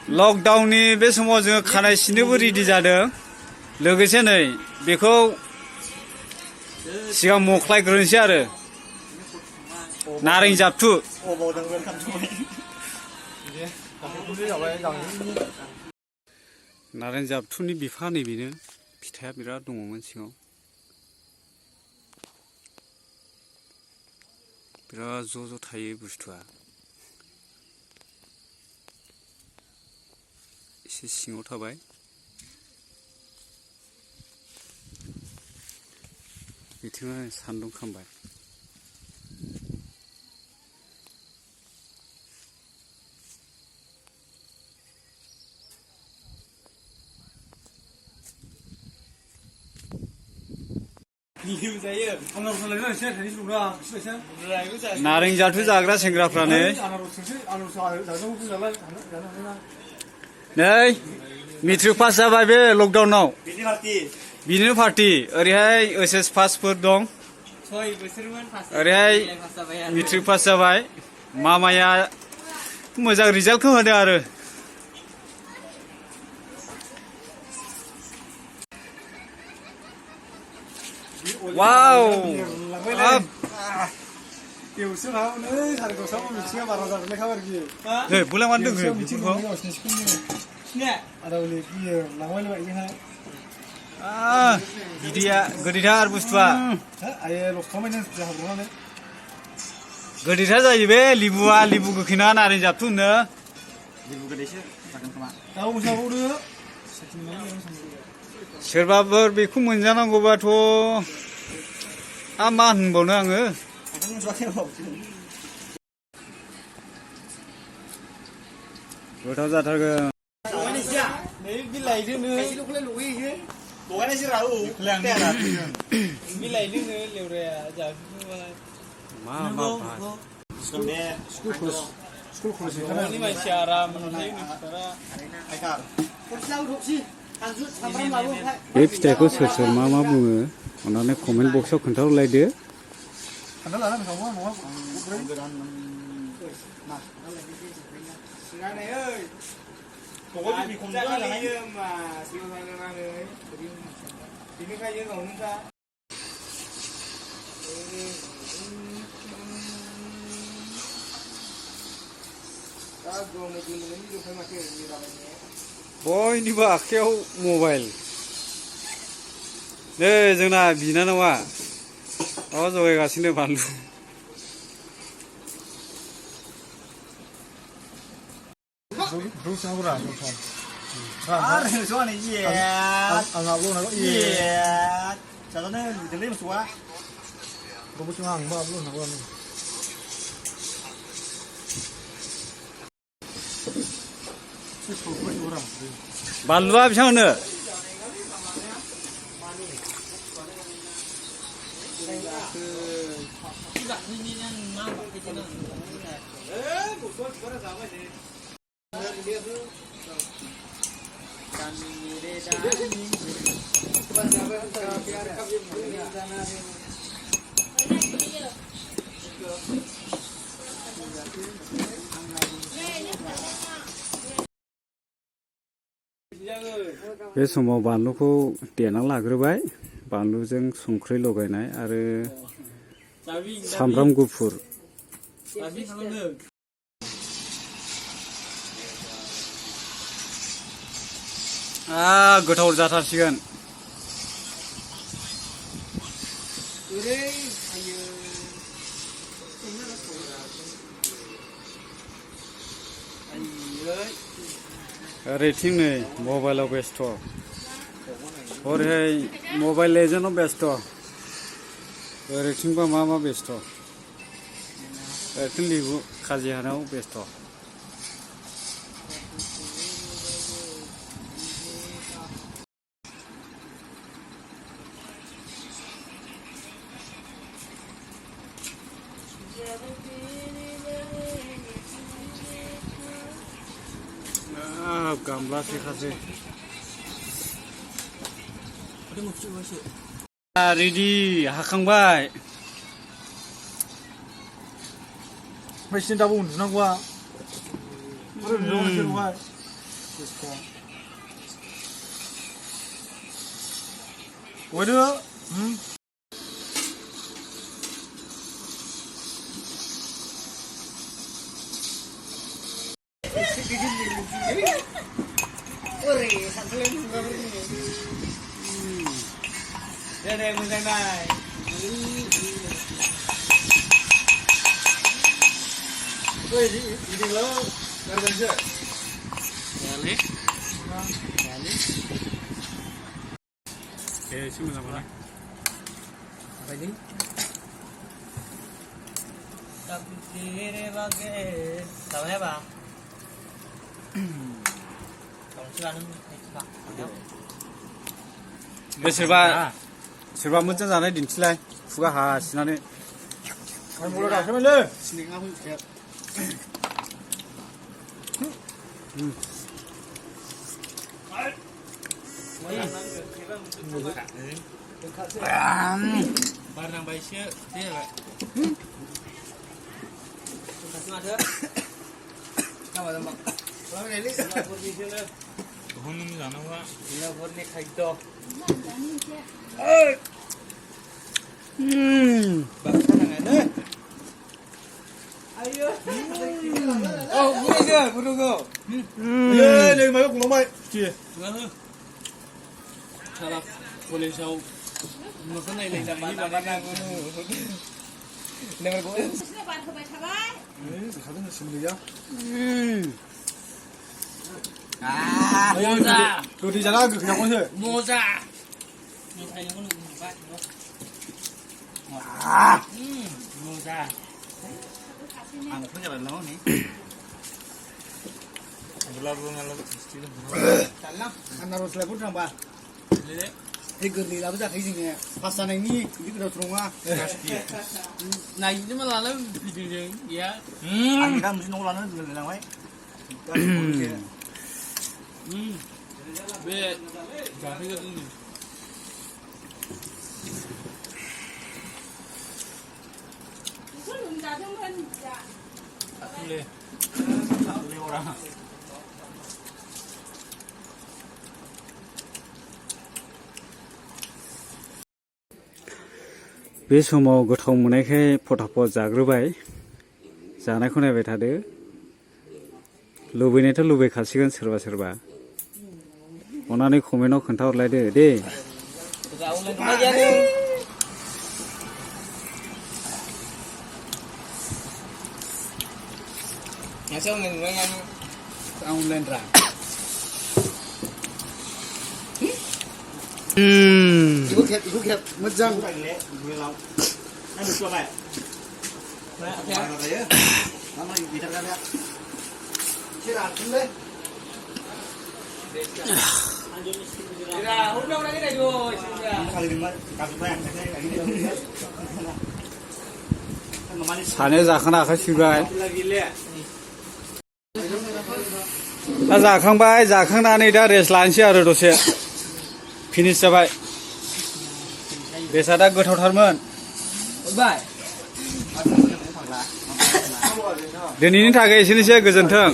लकडाउननि बे समाव जोङो खानाय सिननोबो रेडि जादों लोगोसे नै बेखौ सिगां मख्लायग्रोनोसै आरो नारें जाबथु नारें जाबथुनि बिफा नै बेनो फिथाइया बिराद दङमोन सिङाव बिराद ज' थायो बुस्थुआ एसे सिङाव थाबाय बिथिंआ सान्दुं खामबाय नारें जाबथु जाग्रा सेंग्राफ्रा नै मेट्रिक पास जाबाय बे लकडाउनाव बिनिनो पार्टी ओरैहाय एचएस पासफोर दं ओरैहाय मेट्रिक पास जाबाय मामाया मोजां रिजाल्टखौ होदों आरो वाव बुलांमान दङ बिदिया गोदैथार बुस्थुआ गोदैथार जायो बे लिबुआ लिबु गोखैना नारें जाबथु होनो सोरबाफोर बेखौ मोनजानांगौबाथ' मा होनबावनो आङो गोथाव जाथारगोन बे फिथाइखौ सोर सोर मा बुङो अन्नानै कमेन्ट बक्सआव खोन्थाहरलायदो बयनिबो आखायाव मबाइल नै जोंना बिनानावा जगायगासिनो बानलु बानलुआ बेसेबांनो बे समाव बानलुखौ देना लाग्रोबाय बानलुजों संख्रि लगायनाय आरो सामब्राम गुफुर गोथाव जाथारसिगोन ओरैथिं नै मबाइलाव बेस्थ' ओरैहाय मबाइल लेजेन्डआव बेस्थ' ओरैथिंबा मा बेस्थ' ओरैथिं लिबु खाजि हानायाव बेस्थ' गामला सेखासै रेडि हाखांबाय ओमफ्राय दाबो उन्दुनांगौआ Waduh. Đây mình đang này. Ôi gì lớn. Đang gần chưa? Nhà 오케이, 친구 잡아라. Apa ini? Tahu ya bang? Kamu silakan bang. सोरबा मोजां जानाय दिन्थिलाय खुगा हासिनानै Kan mulai dah sama le. Sini kamu siap. Barang baik sih, dia pak. Kasih ada. Kamu ada bang. Kamu ni ni. Lapor di sini. Tuhun ni jana wa. Lapor ni khaito. Bakal ada. Ayo. Oh, burung ke? Burung ke? 예, 네, 말고 공룡말. 뒤에. Salah. Boleh jauh. Mungkin ini dah pada pada guru. Dengar guru. Sini pada kau baca baik. 가든가 심리야? Moza. 로디잖아, 그 그냥 오세요. Moza. Ni saya yang guru buat. Moza. Ang punya berlalu ni. Belagu ngalau still. Salam. Anda harus lepas nambah. Lele. Gerni lah bisa kayak gini. Pasan ini kita terus rumah. Nah ini malah lalu video ya. Anh đang muốn nấu lần nữa là mấy. Be. Gapi ke ni. Kau lum dah tu pun ya. Le. Le orang. बे समाव गोथाव मोननायखाय फटाफट जाग्रोबाय जानायखौ नायबाय थादो लुबैनायाथ' लुबैखासिगोन सोरबा सोरबा अननानै कमेन्टआव खोन्थाहरलायदो दे Ngasih ngene ngene online ra. Ibu ket mejang. Anh được chưa mày? Đấy. Nó nói gì thật ra đấy. Chưa làm chúng đấy. Hôm đâu cái này rồi. Kali ini kasih banyak kayak gini. सानै जाखांना आखाइ सुबाय Lagi le. दा जाखांबाय जाखांनानै दा rest लानोसै आरो दसे फिनिश जाबाय बेसादा गोथावथारमोन Bye. दिनैनि थाखाय एसेनोसै गोजोन्थों